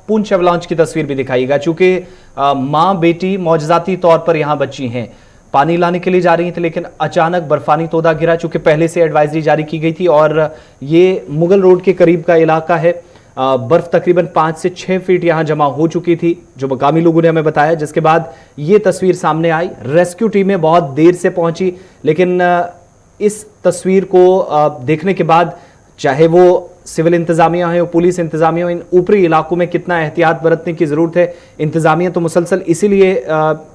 पुंछ एवलांच की तस्वीर भी दिखाइएगा, चूंकि माँ बेटी मौजजाती तौर पर यहाँ बची हैं, पानी लाने के लिए जा रही थी, लेकिन अचानक बर्फानी तोदा गिरा। चूंकि पहले से एडवाइजरी जारी की गई थी और ये मुगल रोड के करीब का इलाका है। बर्फ तकरीबन 5 से 6 फीट यहां जमा हो चुकी थी, जो मकामी लोगों ने हमें बताया, जिसके बाद ये तस्वीर सामने आई। रेस्क्यू टीमें बहुत देर से पहुंची, लेकिन इस तस्वीर को देखने के बाद, चाहे वो सिविल इंतजामिया है, पुलिस इंतजामिया हो, इन ऊपरी इलाकों में कितना एहतियात बरतने की जरूरत है। इंतजामिया तो मुसलसल इसीलिए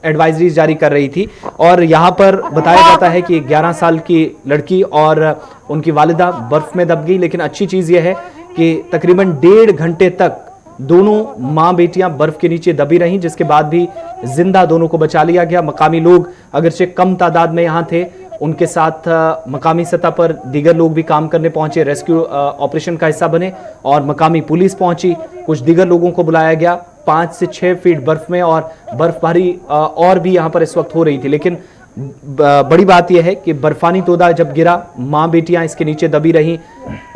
एडवाइजरी जारी कर रही थी। और यहाँ पर बताया जाता है कि 11 साल की लड़की और उनकी वालिदा बर्फ में दब गई, लेकिन अच्छी चीज यह है कि तकरीबन 1.5 घंटे तक दोनों मां बेटियां बर्फ के नीचे दबी रहीं, जिसके बाद भी जिंदा दोनों को बचा लिया गया। मकामी लोग अगरचे कम तादाद में यहां थे, उनके साथ मकामी सतह पर दीगर लोग भी काम करने पहुंचे, रेस्क्यू ऑपरेशन का हिस्सा बने, और मकामी पुलिस पहुंची, कुछ दीगर लोगों को बुलाया गया। 5 से 6 फीट बर्फ में, और बर्फबारी और भी यहां पर इस वक्त हो रही थी। लेकिन बड़ी बात यह है कि बर्फानी तोदा जब गिरा, मां बेटियां इसके नीचे दबी रहीं।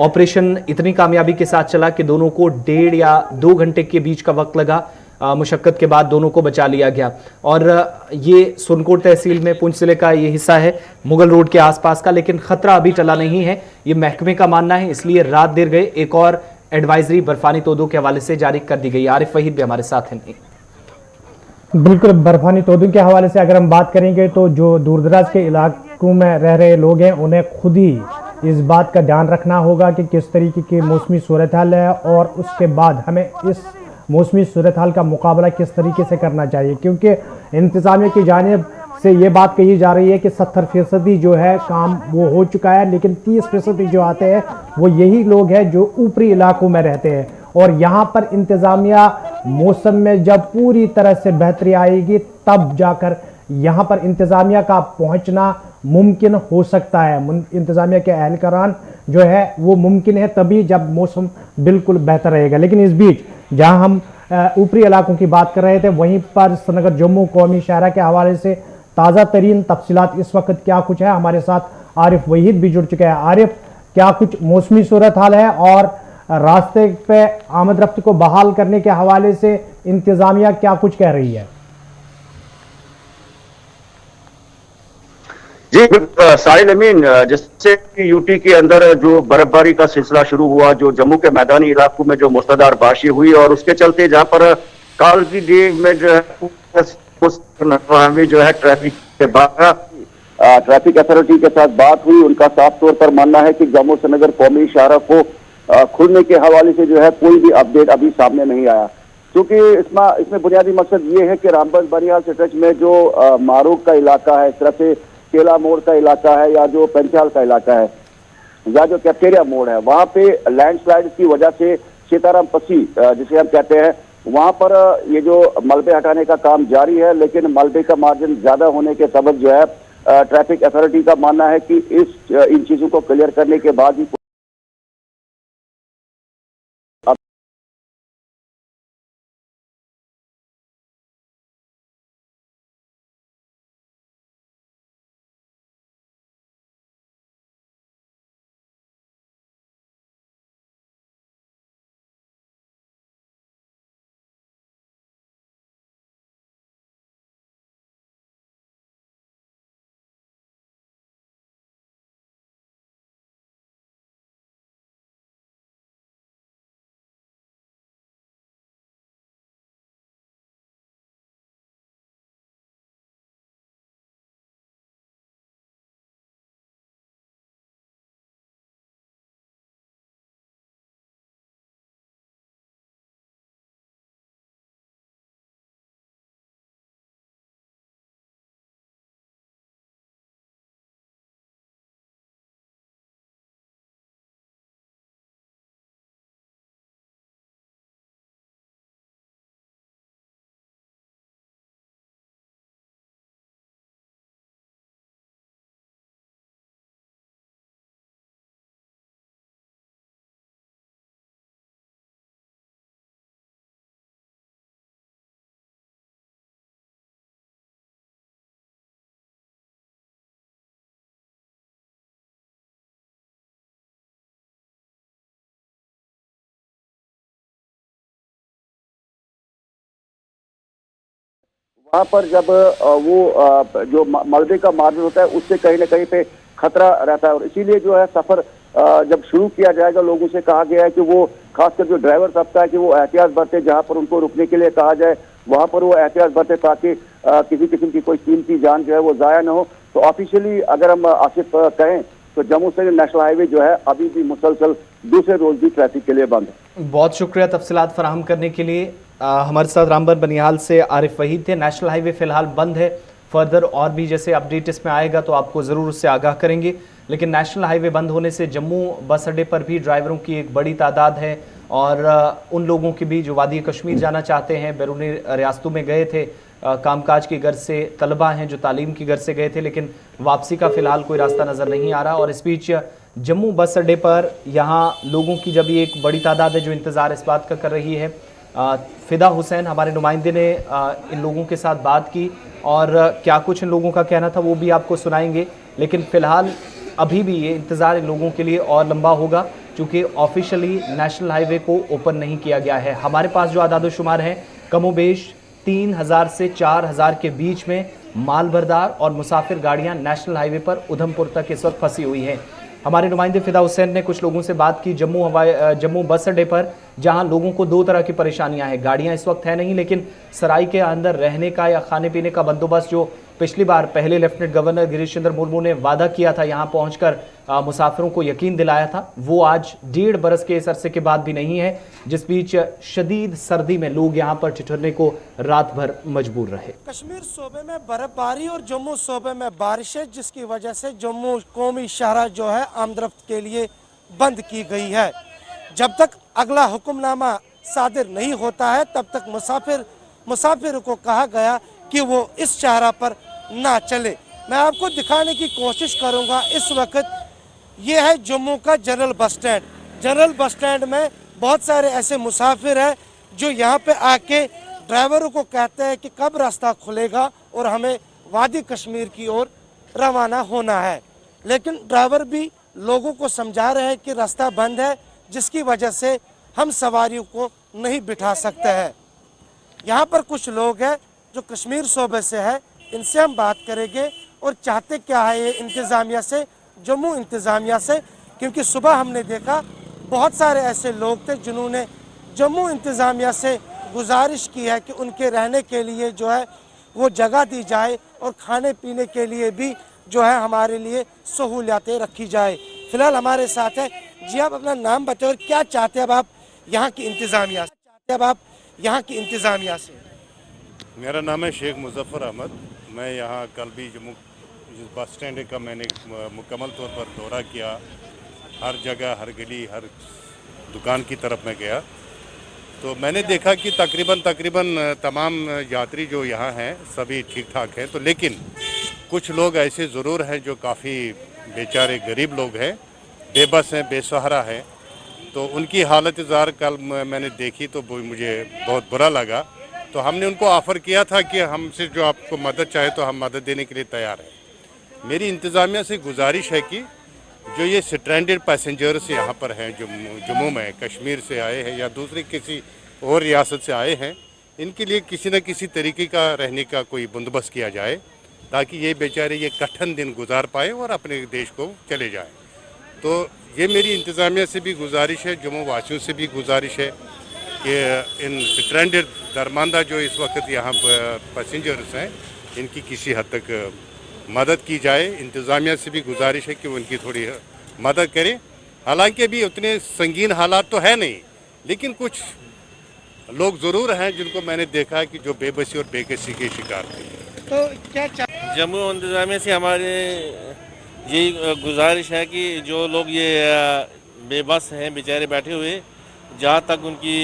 ऑपरेशन इतनी कामयाबी के साथ चला कि दोनों को 1.5 या 2 घंटे के बीच का वक्त लगा। मुशक्कत के बाद दोनों को बचा लिया गया। और ये सुरनकोट तहसील में पुंछ जिले का ये हिस्सा है, मुगल रोड के आसपास का, लेकिन खतरा अभी टला नहीं है, ये महकमे का मानना है। इसलिए रात देर गए एक और एडवाइजरी बर्फानी तोदों के हवाले से जारी कर दी गई। आरिफ वहीद भी हमारे साथ हैं। बिल्कुल, बर्फानी तोदों के हवाले से अगर हम बात करेंगे तो जो दूरदराज के इलाकों में रह रहे लोग हैं, उन्हें खुद ही इस बात का ध्यान रखना होगा कि किस तरीके की मौसमी सूरत हाल है, और उसके बाद हमें इस मौसमी सूरत हाल का मुकाबला किस तरीके से करना चाहिए। क्योंकि इंतज़ामिया की जानिब से ये बात कही जा रही है कि 70% जो है काम वो हो चुका है, लेकिन 30% जो आते हैं वो यही लोग हैं जो ऊपरी इलाकों में रहते हैं। और यहाँ पर इंतज़ामिया मौसम में जब पूरी तरह से बेहतरी आएगी, तब जाकर यहाँ पर इंतज़ामिया का पहुँचना मुमकिन हो सकता है। इंतज़ामिया के एहलकारान जो है वो मुमकिन है तभी जब मौसम बिल्कुल बेहतर रहेगा। लेकिन इस बीच जहां हम ऊपरी इलाकों की बात कर रहे थे, वहीं पर श्रीनगर जम्मू कौमी शाहरा के हवाले से ताज़ा तरीन तफसीलात इस वक्त क्या कुछ है, हमारे साथ आरिफ वहीद भी जुड़ चुके हैं। आरिफ, क्या कुछ मौसमी सूरत हाल है, और रास्ते पे आमद रफ्त को बहाल करने के हवाले से इंतज़ामिया क्या कुछ कह रही है? जी साहिल अमीन, जिससे यूटी के अंदर जो बर्फबारी का सिलसिला शुरू हुआ, जो जम्मू के मैदानी इलाकों में जो मूसलाधार बारिश हुई, और उसके चलते जहां पर काल की डे में जो है ट्रैफिक के बाद ट्रैफिक अथॉरिटी के साथ बात हुई। उनका साफ तौर पर मानना है कि जम्मू श्रीनगर कौमी शाहरा को खुलने के हवाले से जो है कोई भी अपडेट अभी सामने नहीं आया, क्योंकि इसमें बुनियादी मकसद ये है कि रामबन बनिहाल स्ट्रेच में जो मारूक का इलाका है, इस तरह से केला मोड़ का इलाका है, या जो पंचाल का इलाका है, या जो कैप्टेरिया मोड़ है, वहां पे लैंडस्लाइड की वजह से सीताराम पसी जिसे हम कहते हैं, वहां पर ये जो मलबे हटाने का काम जारी है, लेकिन मलबे का मार्जिन ज्यादा होने के सबब जो है ट्रैफिक अथॉरिटी का मानना है कि इन चीजों को क्लियर करने के बाद ही वहाँ पर जब वो जो मलबे का मार्जिन होता है उससे कहीं ना कहीं पे खतरा रहता है, और इसीलिए जो है सफर जब शुरू किया जाएगा लोगों से कहा गया है कि वो खासकर जो ड्राइवर तबका है कि वो एहतियात बरते, जहाँ पर उनको रुकने के लिए कहा जाए वहाँ पर वो एहतियात बरते ताकि किसी किस्म की कोई कीमती जान जो है वो ज़ाया न हो। तो ऑफिशियली अगर हम आसिफ कहें तो जम्मू से नेशनल हाईवे जो है अभी भी मुसलसल दूसरे रोज भी ट्रैफिक के लिए बंद है। बहुत शुक्रिया तफसीलात फराहम करने के लिए। हमारे साथ रामबन बनिहाल से आरिफ वहीद थे। नेशनल हाईवे फिलहाल बंद है, फर्दर और भी जैसे अपडेट इसमें आएगा तो आपको ज़रूर उससे आगाह करेंगे। लेकिन नेशनल हाईवे बंद होने से जम्मू बस अड्डे पर भी ड्राइवरों की एक बड़ी तादाद है, और उन लोगों की भी जो वादी कश्मीर जाना चाहते हैं, बैरूनी रियासतों में गए थे, कामकाज की गर्ज से, तलबा हैं जो तालीम की गर्ज से गए थे, लेकिन वापसी का फ़िलहाल कोई रास्ता नज़र नहीं आ रहा। और इस बीच जम्मू बस अड्डे पर यहाँ लोगों की जब एक बड़ी तादाद है जो इंतज़ार इस बात का कर रही है। फ़िदा हुसैन हमारे नुमाइंदे ने इन लोगों के साथ बात की, और क्या कुछ इन लोगों का कहना था वो भी आपको सुनाएंगे। लेकिन फ़िलहाल अभी भी ये इंतज़ार इन लोगों के लिए और लंबा होगा, क्योंकि ऑफिशियली नेशनल हाईवे को ओपन नहीं किया गया है। हमारे पास जो आदादोशुमार हैं कमोबेश 3000 से 4000 के बीच में माल बरदार और मुसाफिर गाड़ियां नेशनल हाईवे पर उधमपुर तक इस वक्त फंसी हुई हैं। हमारे नुमाइंदे फ़िदा हुसैन ने कुछ लोगों से बात की जम्मू बस अड्डे पर, जहां लोगों को दो तरह की परेशानियां हैं। गाड़ियां इस वक्त है नहीं, लेकिन सराय के अंदर रहने का या खाने पीने का बंदोबस्त जो पिछली बार पहले लेफ्टिनेंट गवर्नर गिरीश चंद्र मुर्मू ने वादा किया था, यहां पहुंचकर मुसाफिरों को यकीन दिलाया था, वो आज 1.5 बरस के इस अरसे के बाद भी नहीं है, जिस बीच शदीद सर्दी में लोग यहां पर ठिठुरने को रात भर मजबूर रहे। कश्मीर सूबे में बर्फबारी और जम्मू सूबे में बारिशें, जिसकी वजह से जम्मू कौमी शाहरा जो है आमदरफ्त के लिए बंद की गई है। जब तक अगला हुक्मनामा सादिर नहीं होता है तब तक मुसाफिर को कहा गया कि वो इस शाहरा पर ना चले। मैं आपको दिखाने की कोशिश करूंगा। इस वक्त ये है जम्मू का general bus stand. General bus stand में बहुत सारे ऐसे मुसाफिर हैं जो यहाँ पे आके ड्राइवरों को कहते हैं कि कब रास्ता खुलेगा और हमें वादी कश्मीर की ओर रवाना होना है, लेकिन ड्राइवर भी लोगों को समझा रहे हैं कि रास्ता बंद है, जिसकी वजह से हम सवारियों को नहीं बिठा सकते हैं। यहाँ पर कुछ लोग हैं जो कश्मीर सूबे से है, इनसे हम बात करेंगे और चाहते क्या है ये इंतज़ामिया से, जम्मू इंतज़ामिया से, क्योंकि सुबह हमने देखा बहुत सारे ऐसे लोग थे जिन्होंने जम्मू इंतज़ामिया से गुजारिश की है कि उनके रहने के लिए जो है वो जगह दी जाए और खाने पीने के लिए भी जो है हमारे लिए सहूलियातें रखी जाए। फिलहाल हमारे साथ है जी, आप अपना नाम बताओ और क्या चाहते हैं अब आप यहाँ की इंतज़ामिया से? मेरा नाम है शेख मुजफ्फर अहमद। मैं यहाँ कल भी जम्मू बस स्टैंड का मैंने मुकम्मल तौर पर दौरा किया। हर जगह, हर गली, हर दुकान की तरफ मैं गया तो मैंने देखा कि तकरीबन तमाम यात्री जो यहाँ हैं सभी ठीक ठाक हैं। तो लेकिन कुछ लोग ऐसे ज़रूर हैं जो काफ़ी बेचारे गरीब लोग हैं, बेबस हैं, बेसहारा हैं। तो उनकी हालत ज़ार कल मैंने देखी तो मुझे बहुत बुरा लगा। तो हमने उनको ऑफ़र किया था कि हमसे जो आपको मदद चाहे तो हम मदद देने के लिए तैयार हैं। मेरी इंतज़ामिया से गुजारिश है कि जो ये स्ट्रैंडेड पैसेंजर्स यहाँ पर हैं जम्मू में, कश्मीर से आए हैं या दूसरी किसी और रियासत से आए हैं, इनके लिए किसी न किसी तरीके का रहने का कोई बंदोबस्त किया जाए ताकि ये बेचारे ये कठिन दिन गुजार पाए और अपने देश को चले जाएं। तो ये मेरी इंतज़ामिया से भी गुजारिश है, जम्मू वासियों से भी गुजारिश है कि इन स्ट्रैंडेड दरमांदा जो इस वक्त यहाँ पैसेंजर्स हैं इनकी किसी हद तक मदद की जाए। इंतज़ामिया से भी गुजारिश है कि उनकी थोड़ी मदद करें। हालांकि अभी उतने संगीन हालात तो है नहीं, लेकिन कुछ लोग ज़रूर हैं जिनको मैंने देखा है कि जो बेबसी और बेकसी के शिकार थे। तो क्या जम्मू इंतज़ामिया से हमारे यही गुजारिश है कि जो लोग ये बेबस हैं, बेचारे बैठे हुए, जहाँ तक उनकी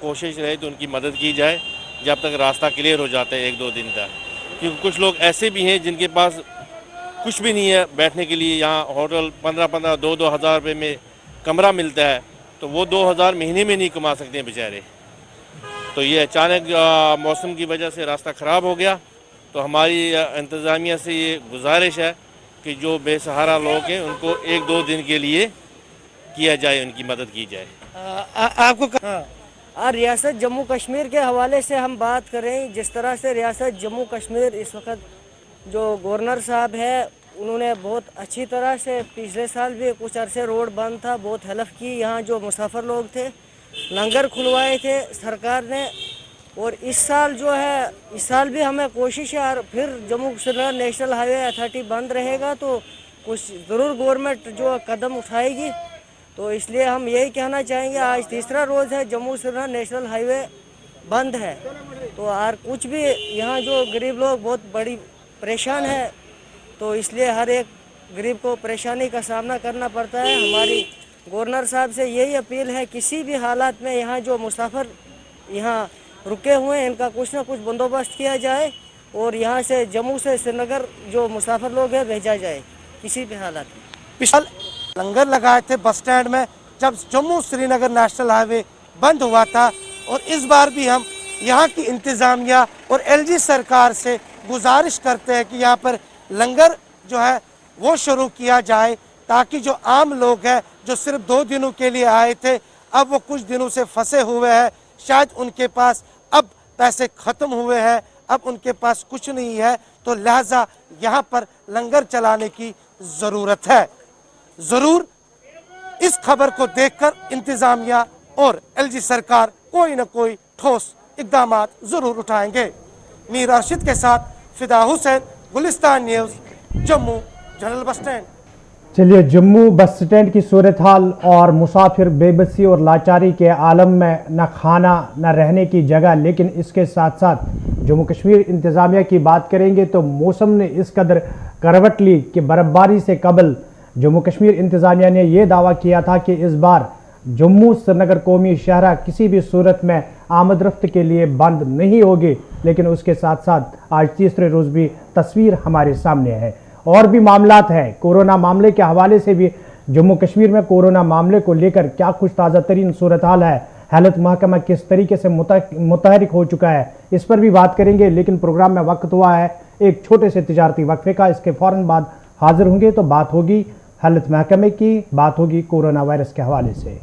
कोशिश रहे तो उनकी मदद की जाए जब तक रास्ता क्लियर हो जाता है 1-2 दिन तक। क्योंकि कुछ लोग ऐसे भी हैं जिनके पास कुछ भी नहीं है बैठने के लिए। यहाँ होटल 15-15, 2-2 हज़ार रुपये में कमरा मिलता है, तो वो 2000 महीने में नहीं कमा सकते हैं बेचारे। तो ये अचानक मौसम की वजह से रास्ता ख़राब हो गया। तो हमारी इंतज़ामिया से ये गुजारिश है कि जो बेसहारा लोग हैं उनको 1-2 दिन के लिए किया जाए, उनकी मदद की जाए। और रियासत जम्मू कश्मीर के हवाले से हम बात करें, जिस तरह से रियासत जम्मू कश्मीर इस वक्त जो गवर्नर साहब है उन्होंने बहुत अच्छी तरह से, पिछले साल भी कुछ अरसे रोड बंद था, बहुत हेल्प की, यहाँ जो मुसाफिर लोग थे लंगर खुलवाए थे सरकार ने। और इस साल जो है, इस साल भी हमें कोशिश है, और फिर Jammu Srinagar national highway authority बंद रहेगा तो कुछ ज़रूर गवर्नमेंट जो कदम उठाएगी। तो इसलिए हम यही कहना चाहेंगे, आज तीसरा रोज़ है जम्मू श्रीनगर नेशनल हाईवे बंद है, तो और कुछ भी यहाँ जो गरीब लोग बहुत बड़ी परेशान है, तो इसलिए हर एक गरीब को परेशानी का सामना करना पड़ता है। हमारी गवर्नर साहब से यही अपील है, किसी भी हालात में यहाँ जो मुसाफिर यहाँ रुके हुए हैं इनका कुछ ना कुछ बंदोबस्त किया जाए और यहाँ से जम्मू से श्रीनगर जो मुसाफिर लोग हैं भेजा जाए किसी भी हालात में। पिछले लंगर लगाए थे बस स्टैंड में जब जम्मू श्रीनगर नेशनल हाईवे बंद हुआ था, और इस बार भी हम यहाँ की इंतज़ामिया और एलजी सरकार से गुजारिश करते हैं कि यहाँ पर लंगर जो है वो शुरू किया जाए, ताकि जो आम लोग हैं जो सिर्फ 2 दिनों के लिए आए थे, अब वो कुछ दिनों से फंसे हुए हैं, शायद उनके पास अब पैसे ख़त्म हुए हैं, अब उनके पास कुछ नहीं है, तो लिहाजा यहाँ पर लंगर चलाने की ज़रूरत है। ज़रूर इस खबर को देखकर इंतज़ामिया और एलजी सरकार कोई न कोई ठोस इक़दाम ज़रूर उठाएंगे। मीर अर्शिद के साथ Fida Hussain, Gulistan news, Jammu general bus stand. चलिए, जम्मू बस स्टैंड की सूरत हाल और मुसाफिर बेबसी और लाचारी के आलम में न खाना न रहने की जगह, लेकिन इसके साथ साथ जम्मू कश्मीर इंतज़ामिया की बात करेंगे तो मौसम ने इस कदर करवट ली कि बर्फ़बारी से कबल जम्मू कश्मीर इंतज़ामिया ने यह दावा किया था कि इस बार जम्मू श्रीनगर कौमी शहरा किसी भी सूरत में आमद रफ्त के लिए बंद नहीं होगी। लेकिन उसके साथ साथ आज तीसरे रोज़ भी तस्वीर हमारे सामने है और भी मामलात हैं। कोरोना मामले के हवाले से भी जम्मू कश्मीर में कोरोना मामले को लेकर क्या कुछ ताज़ा तरीन सूरत हाल है, हेल्थ महकमा किस तरीके से मुतहरिक हो चुका है, इस पर भी बात करेंगे। लेकिन प्रोग्राम में वक्त हुआ है एक छोटे से तिजारती वक्फे का, इसके फ़ौरन बाद हाजिर होंगे। तो बात होगी हेल्थ महकमे की, बात होगी कोरोना वायरस के हवाले से।